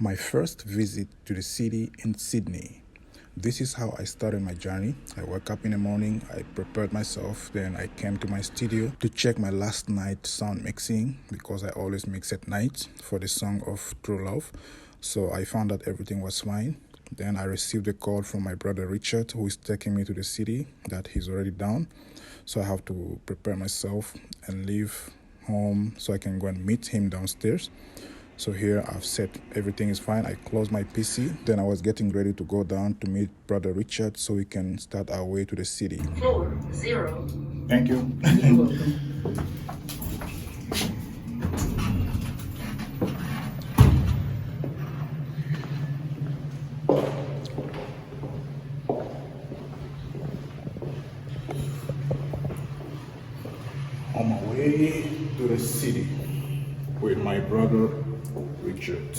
My first visit to the city in Sydney. This is how I started my journey. I woke up in the morning, I prepared myself, then I came to my studio to check my last night sound mixing because I always mix at night for the song of True Love. So I found that everything was fine. Then I received a call from my brother Richard, who is taking me to the city, that he's already down. So I have to prepare myself and leave home so I can go and meet him downstairs. So here I've said everything is fine. I closed my PC. Then I was getting ready to go down to meet brother Richard so we can start our way to the city. Floor 0. Thank you. You're welcome. On my way to the city with my brother Richard.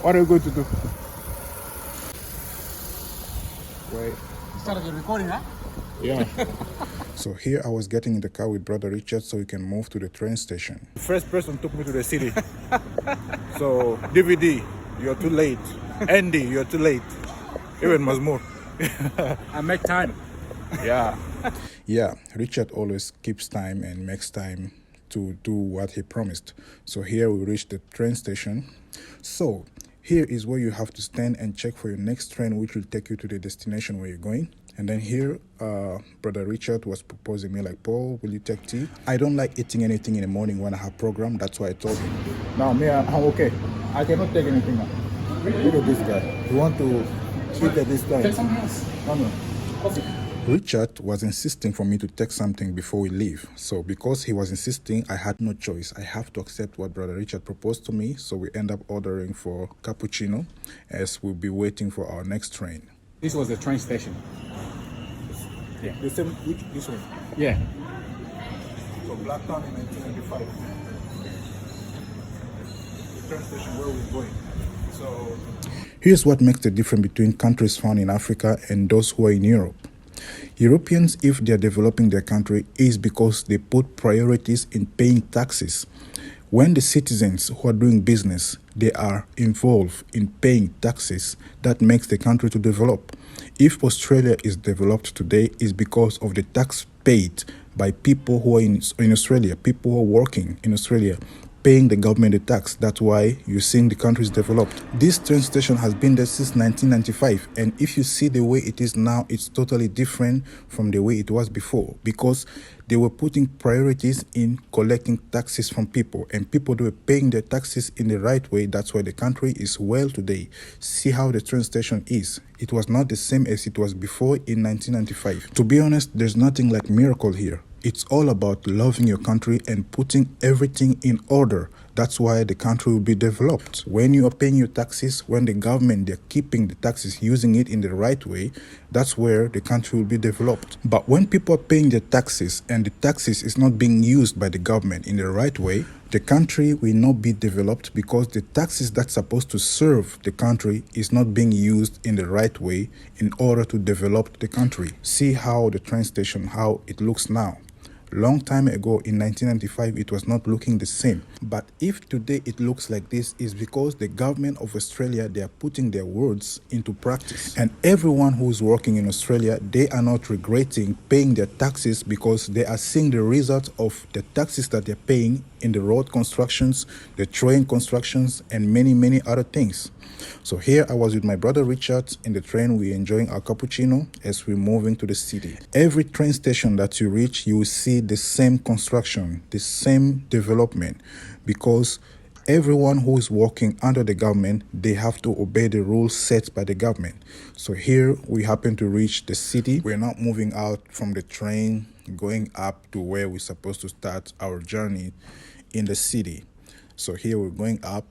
What are you going to do? Wait. Started the recording, huh? Yeah. So here I was getting in the car with brother Richard so we can move to the train station. First person took me to the city. So DVD, you're too late. Andy, you're too late. Even Mazmur. I make time. Yeah. Yeah, Richard always keeps time and makes time to do what he promised. So here we reached the train station. So here is where you have to stand and check for your next train, which will take you to the destination where you're going. And then here, brother Richard was proposing me like, Paul, will you take tea? I don't like eating anything in the morning when I have program. That's why I told him. Now, me, I'm okay. I cannot take anything now. Look at this guy. You want to eat at this time? Take something else. No. Coffee. Richard was insisting for me to take something before we leave. So because he was insisting, I had no choice. I have to accept what brother Richard proposed to me. So we end up ordering for cappuccino as we'll be waiting for our next train. This was the train station. Yeah. The same, this one? Yeah. So Blacktown in 1995. The train station where we're going. So here's what makes the difference between countries found in Africa and those who are in Europe. Europeans, if they are developing their country, is because they put priorities in paying taxes. When the citizens who are doing business, they are involved in paying taxes, that makes the country to develop. If Australia is developed today, it's because of the tax paid by people who are in Australia, people who are working in Australia, paying the government the tax. That's why you're seeing the countries developed. This train station has been there since 1995, and if you see the way it is now, it's totally different from the way it was before, because they were putting priorities in collecting taxes from people, and people were paying their taxes in the right way. That's why the country is well today. See how the train station is. It was not the same as it was before in 1995. To be honest, there's nothing like miracle here. It's all about loving your country and putting everything in order. That's why the country will be developed. When you are paying your taxes, when the government, they're keeping the taxes, using it in the right way, that's where the country will be developed. But when people are paying their taxes and the taxes is not being used by the government in the right way, the country will not be developed because the taxes that's supposed to serve the country is not being used in the right way in order to develop the country. See how the train station, how it looks now. Long time ago in 1995, it was not looking the same. But if today it looks like this, is because the government of Australia, they are putting their words into practice. And everyone who is working in Australia, they are not regretting paying their taxes because they are seeing the result of the taxes that they're paying in the road constructions, the train constructions, and many other things. So here I was with my brother Richard in the train. We're enjoying our cappuccino as we're moving to the city. Every train station that you reach, you will see the same construction, the same development, because everyone who is working under the government, they have to obey the rules set by the government. So here we happen to reach the city. We're not moving out from the train, going up to where we're supposed to start our journey in the city. So here we're going up.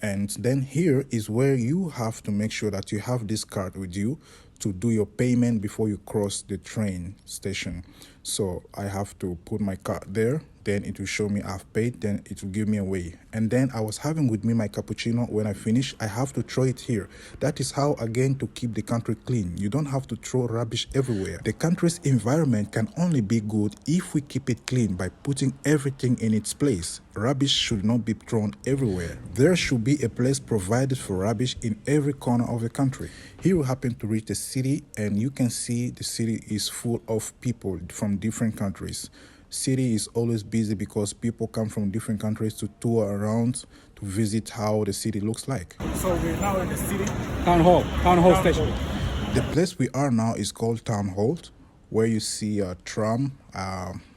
And then here is where you have to make sure that you have this card with you to do your payment before you cross the train station. So I have to put my card there then it will show me I've paid, then it will give me away. And then I was having with me my cappuccino. When I finish, I have to throw it here. That is how, again, to keep the country clean. You don't have to throw rubbish everywhere. The country's environment can only be good if we keep it clean by putting everything in its place. Rubbish should not be thrown everywhere. There should be a place provided for rubbish in every corner of the country. Here we happen to reach the city, and you can see the city is full of people from different countries. City is always busy because people come from different countries to tour around to visit how the city looks like. So we're now in the city. Town hall station. The place we are now is called Town Hall, where you see a tram,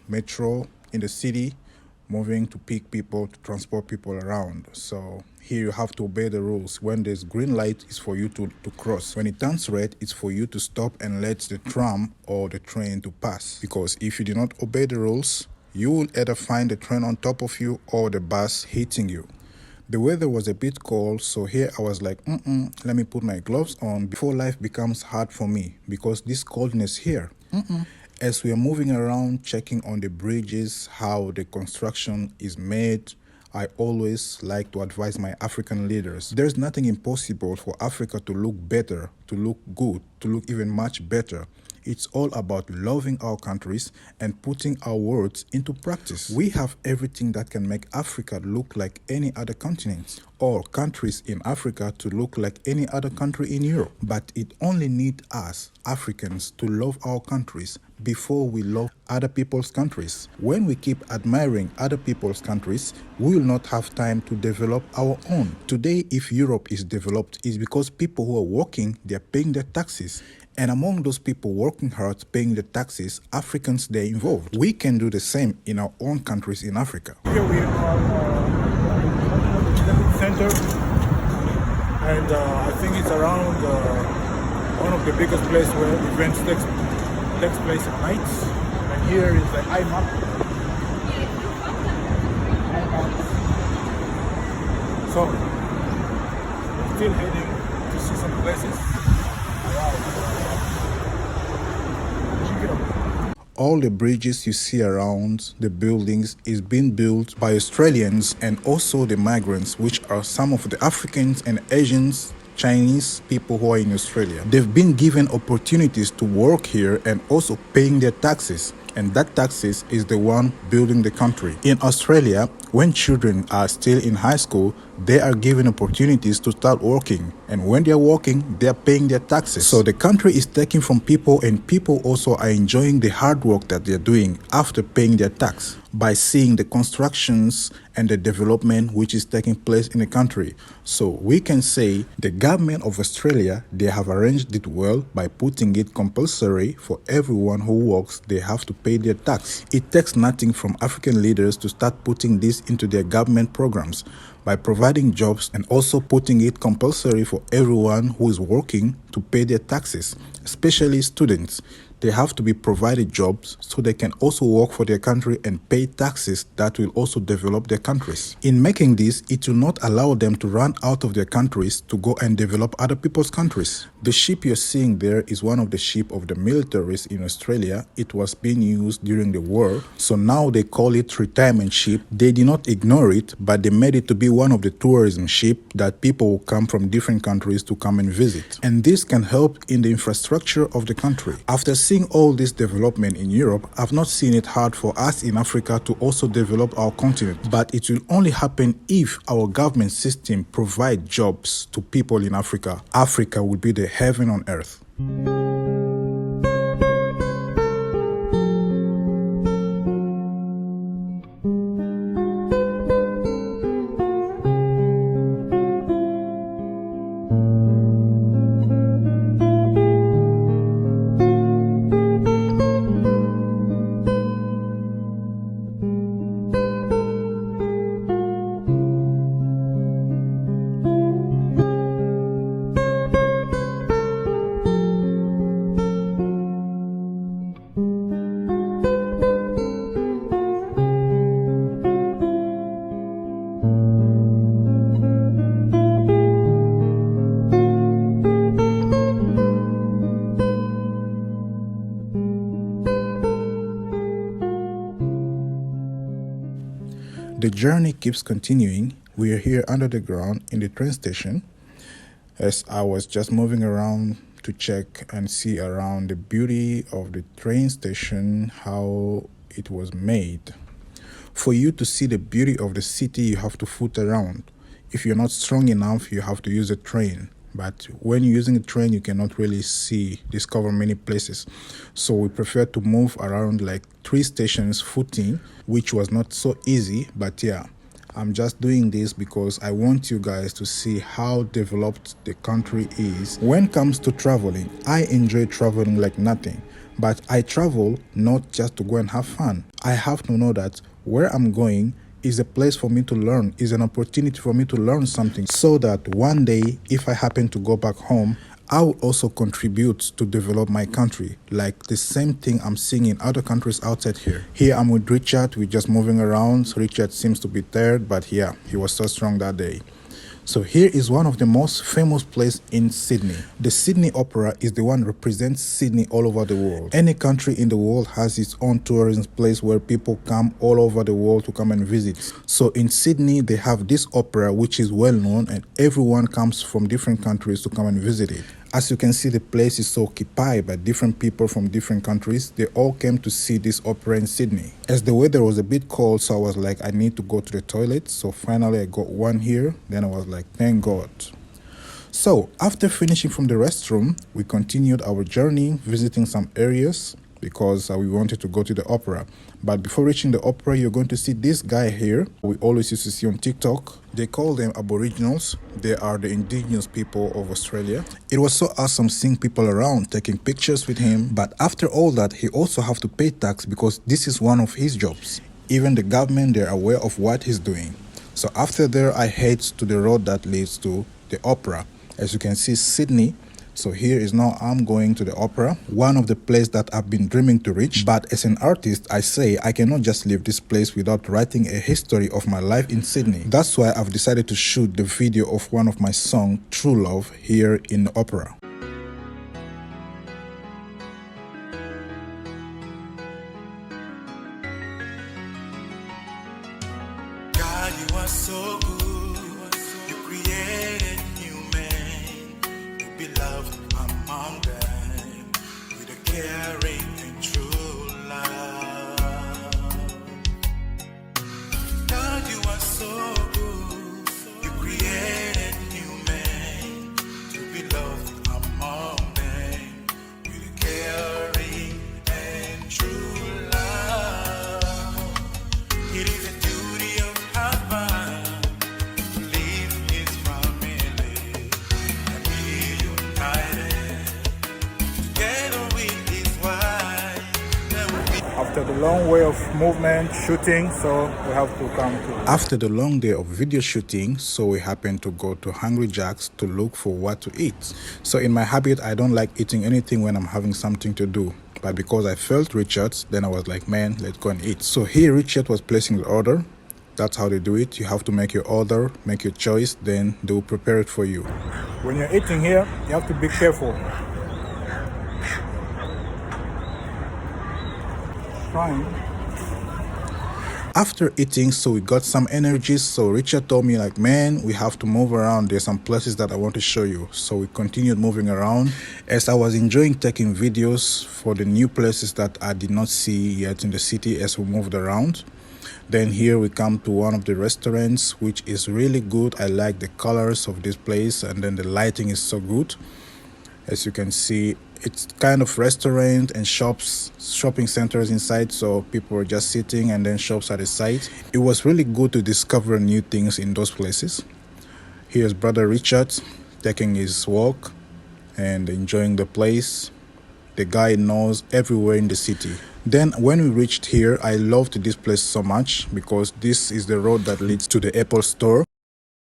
metro in the city, moving to pick people, to transport people around. So here you have to obey the rules. When there's green light, it's for you to cross. When it turns red, it's for you to stop and let the tram or the train to pass. Because if you do not obey the rules, you will either find the train on top of you or the bus hitting you. The weather was a bit cold, so here I was like, let me put my gloves on before life becomes hard for me, because this coldness here. As we are moving around, checking on the bridges, how the construction is made, I always like to advise my African leaders. There's nothing impossible for Africa to look better, to look good, to look even much better. It's all about loving our countries and putting our words into practice. We have everything that can make Africa look like any other continent, or countries in Africa to look like any other country in Europe. But it only needs us, Africans, to love our countries before we love other people's countries. When we keep admiring other people's countries, we will not have time to develop our own. Today, if Europe is developed, it's because people who are working, they're paying their taxes. And among those people working hard, paying the taxes, Africans, they're involved. We can do the same in our own countries in Africa. Here we are in the center, and I think it's around one of the biggest places where events takes place at nights. And here is the IMAP. So we're still heading to see some places. All the bridges you see around the buildings is being built by Australians and also the migrants, which are some of the Africans and Asians, Chinese people who are in Australia. They've been given opportunities to work here and also paying their taxes. And that taxes is the one building the country. In Australia, when children are still in high school, they are given opportunities to start working. And when they're working, they're paying their taxes. So the country is taking from people, and people also are enjoying the hard work that they're doing after paying their tax by seeing the constructions and the development which is taking place in the country. So we can say the government of Australia, they have arranged it well by putting it compulsory for everyone who works, they have to pay their tax. It takes nothing from African leaders to start putting this into their government programs by providing jobs and also putting it compulsory for everyone who is working to pay their taxes, especially students. They have to be provided jobs so they can also work for their country and pay taxes that will also develop their countries. In making this, it will not allow them to run out of their countries to go and develop other people's countries. The ship you're seeing there is one of the ships of the militaries in Australia. It was being used during the war, so now they call it retirement ship. They did not ignore it, but they made it to be one of the tourism ships that people will come from different countries to come and visit. And this can help in the infrastructure of the country. After seeing all this development in Europe, I've not seen it hard for us in Africa to also develop our continent. But it will only happen if our government system provides jobs to people in Africa. Africa will be the heaven on earth. The journey keeps continuing. We are here under the ground in the train station, as I was just moving around to check and see around the beauty of the train station, how it was made. For you to see the beauty of the city, you have to foot around. If you're not strong enough, you have to use a train. But when you're using a train, you cannot really discover many places. So we prefer to move around like 3 stations footing, which was not so easy, but yeah. I'm just doing this because I want you guys to see how developed the country is. When it comes to traveling, I enjoy traveling like nothing. But I travel not just to go and have fun. I have to know that where I'm going is a place for me to learn, is an opportunity for me to learn something, so that one day, if I happen to go back home, I will also contribute to develop my country, like the same thing I'm seeing in other countries outside here. Here I'm with Richard, we're just moving around. Richard seems to be tired, but yeah, he was so strong that day. So here is one of the most famous places in Sydney. The Sydney Opera is the one that represents Sydney all over the world. Any country in the world has its own tourism place where people come all over the world to come and visit. So in Sydney, they have this opera which is well known, and everyone comes from different countries to come and visit it. As you can see, the place is so occupied by different people from different countries. They all came to see this opera in Sydney. As the weather was a bit cold, so I was like, I need to go to the toilet. So finally I got one here. Then I was like, thank God. So after finishing from the restroom, we continued our journey, visiting some areas because we wanted to go to the opera. But before reaching the opera, you're going to see this guy here. We always used to see on TikTok. They call them Aboriginals. They are the indigenous people of Australia. It was so awesome seeing people around taking pictures with him. But after all that, he also have to pay tax because this is one of his jobs. Even the government, they're aware of what he's doing. So after there, I head to the road that leads to the opera. As you can see, Sydney. So here is now I'm going to the opera, one of the places that I've been dreaming to reach. But as an artist, I say I cannot just leave this place without writing a history of my life in Sydney. That's why I've decided to shoot the video of one of my songs, True Love, here in the opera. God, you are so good. You created new man to be loved among them with a caring and true love. God, you are so good. You created new man to be loved among them with a caring and true love. It is a duty of heaven to live his family and be united together with his wife. There will be After the long way of movement, shooting, so we have to come to... After the long day of video shooting, so we happened to go to Hungry Jack's to look for what to eat. So in my habit, I don't like eating anything when I'm having something to do. But because I felt Richard, then I was like, man, let's go and eat. So here Richard was placing the order. That's how they do it. You have to make your order, make your choice, then they will prepare it for you. When you're eating here, you have to be careful. Trying. After eating, so we got some energy. So Richard told me like, man, we have to move around. There's some places that I want to show you. So we continued moving around. As I was enjoying taking videos for the new places that I did not see yet in the city as we moved around. Then here we come to one of the restaurants, which is really good. I like the colors of this place, and then the lighting is so good. As you can see, it's kind of restaurant and shopping centers inside, so people were just sitting and then shops at the side. It was really good to discover new things in those places. Here's brother Richard taking his walk and enjoying the place. The guy knows everywhere in the city. Then when we reached here, I loved this place so much because this is the road that leads to the Apple store.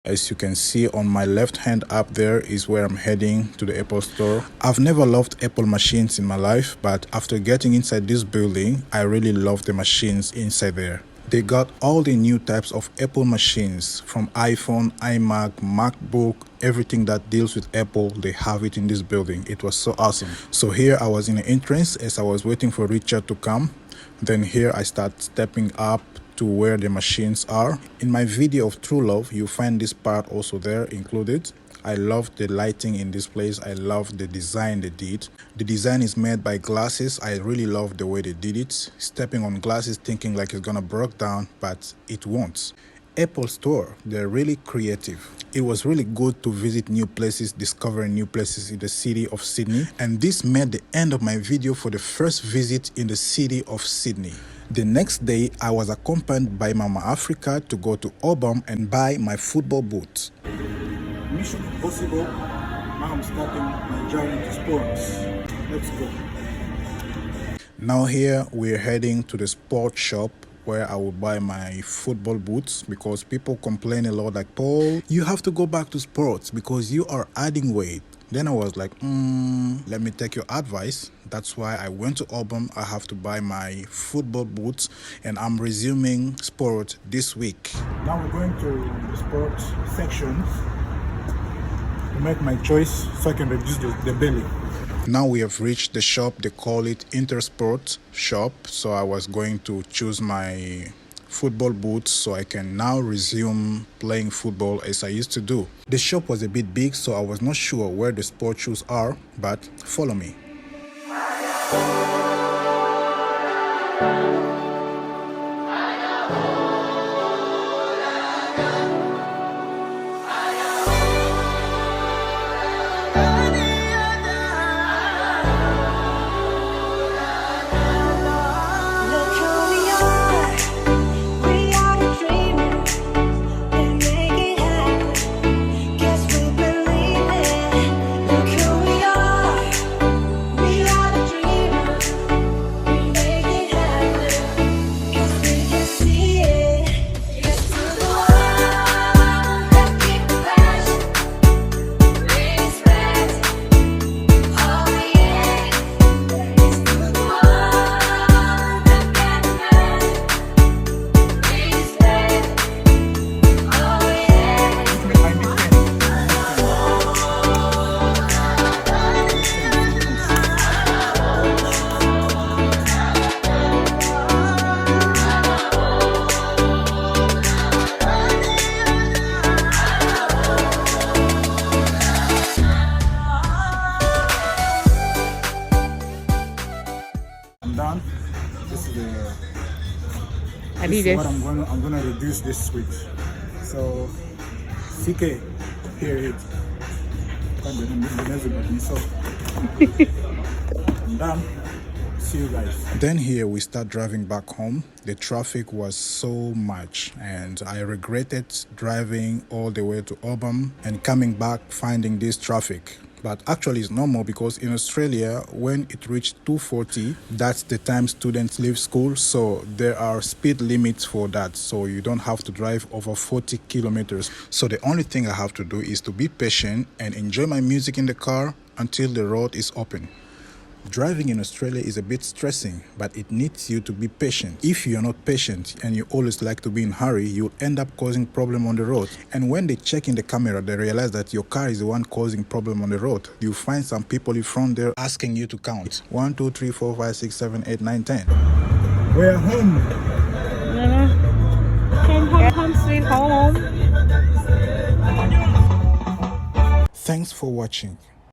As you can see on my left hand up there is where I'm heading to the Apple store. I've never loved Apple machines in my life, but after getting inside this building, I really love the machines inside there. They got all the new types of Apple machines, from iPhone, iMac, MacBook, everything that deals with Apple, they have it in this building. It was so awesome. So here I was in the entrance as I was waiting for Richard to come. Then here I start stepping up to where the machines are. In my video of True Love, you find this part also there included. I love the lighting in this place. I love the design they did. The design is made by glasses. I really love the way they did it. Stepping on glasses thinking like it's gonna break down, but it won't. Apple Store, they're really creative. It was really good to visit new places, discovering new places in the city of Sydney. And this made the end of my video for the first visit in the city of Sydney. The next day, I was accompanied by Mama Africa to go to Auburn and buy my football boots. Mission impossible. Now I'm starting my journey to sports. Let's go. Now here we're heading to the sports shop where I will buy my football boots, because people complain a lot like, Paul, you have to go back to sports because you are adding weight. Then I was like, let me take your advice. That's why I went to Auburn. I have to buy my football boots and I'm resuming sport this week. Now we're going to the sports section to make my choice so I can reduce the belly. Now we have reached the shop. They call it Intersport shop. So I was going to choose my football boots so I can now resume playing football as I used to do. The shop was a bit big, so I was not sure where the sport shoes are, but follow me. This is what I'm gonna reduce this with. So CK, here it. I'm done. See you guys. Then here we start driving back home. The traffic was so much and I regretted driving all the way to Auburn and coming back finding this traffic. But actually it's normal, because in Australia when it reached 2:40, that's the time students leave school, so there are speed limits for that, so you don't have to drive over 40 kilometers. So the only thing I have to do is to be patient and enjoy my music in the car until the road is open. Driving in Australia is a bit stressing, but it needs you to be patient. If you're not patient and you always like to be in a hurry, you'll end up causing problem on the road. And when they check in the camera, they realize that your car is the one causing problem on the road. You find some people in front there asking you to count. 1, 2, 3, 4, 5, 6, 7, 8, 9, 10. We're home. Home sweet home. Thanks for watching.